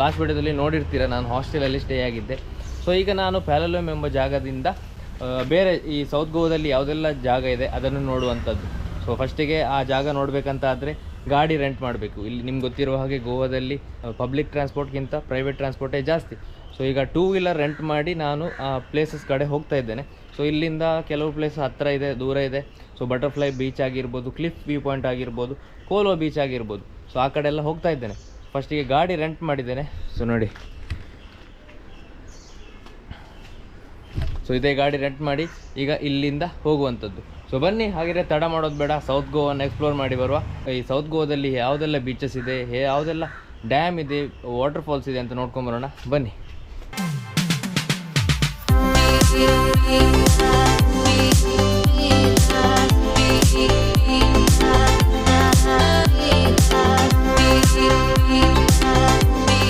Last ವಿಡಿಯೋದಲ್ಲಿ ನೋಡಿರ್ತೀರ, ನಾನು ಹಾಸ್ಟೆಲಲ್ಲಿ ಸ್ಟೇ ಆಗಿದ್ದೆ. ಸೊ ಈಗ ನಾನು ಪ್ಯಾರಲೋಮ್ ಎಂಬ ಜಾಗದಿಂದ ಬೇರೆ ಈ ಸೌತ್ ಗೋವಾದಲ್ಲಿ ಯಾವುದೆಲ್ಲ ಜಾಗ ಇದೆ ಅದನ್ನು ನೋಡುವಂಥದ್ದು. ಸೊ ಫಸ್ಟಿಗೆ ಆ ಜಾಗ ನೋಡಬೇಕಂತ ಆದರೆ ಗಾಡಿ ರೆಂಟ್ ಮಾಡಬೇಕು. ಇಲ್ಲಿ ನಿಮ್ಗೆ ಗೊತ್ತಿರುವ ಹಾಗೆ ಗೋವಾದಲ್ಲಿ ಪಬ್ಲಿಕ್ ಟ್ರಾನ್ಸ್ಪೋರ್ಟ್ಗಿಂತ ಪ್ರೈವೇಟ್ ಟ್ರಾನ್ಸ್ಪೋರ್ಟೇ ಜಾಸ್ತಿ. ಸೊ ಈಗ 2 ವೀಲರ್ ರೆಂಟ್ ಮಾಡಿ ನಾನು ಆ ಪ್ಲೇಸಸ್ ಕಡೆ ಹೋಗ್ತಾ ಇದ್ದೇನೆ. ಸೊ ಇಲ್ಲಿಂದ ಕೆಲವು ಪ್ಲೇಸ್ ಹತ್ತಿರ ಇದೆ, ದೂರ ಇದೆ. ಸೊ ಬಟರ್ಫ್ಲೈ ಬೀಚ್ ಆಗಿರ್ಬೋದು, ಕ್ಲಿಫ್ ವ್ಯೂ ಪಾಯಿಂಟ್ ಆಗಿರ್ಬೋದು, ಕೋಲೋ ಬೀಚ್ ಆಗಿರ್ಬೋದು. ಸೊ ಆ ಕಡೆ ಎಲ್ಲ ಹೋಗ್ತಾ ಇದ್ದೇನೆ. ಫಸ್ಟಿಗೆ ಗಾಡಿ ರೆಂಟ್ ಮಾಡಿದ್ದೇನೆ. ಸೊ ನೋಡಿ, ಸೊ ಇದೇ ಗಾಡಿ ರೆಂಟ್ ಮಾಡಿ ಈಗ ಇಲ್ಲಿಂದ ಹೋಗುವಂಥದ್ದು. ಸೊ ಬನ್ನಿ, ಹಾಗಿದ್ರೆ ತಡ ಮಾಡೋದು ಬೇಡ, ಸೌತ್ ಗೋವನ್ನು ಎಕ್ಸ್ಪ್ಲೋರ್ ಮಾಡಿ ಬರುವ. ಈ ಸೌತ್ ಗೋವಾದಲ್ಲಿ ಯಾವುದೆಲ್ಲ ಬೀಚಸ್ ಇದೆ, ಯಾವುದೆಲ್ಲ ಡ್ಯಾಮ್ ಇದೆ, ವಾಟರ್ ಫಾಲ್ಸ್ ಇದೆ ಅಂತ ನೋಡ್ಕೊಂಬರೋಣ ಬನ್ನಿ.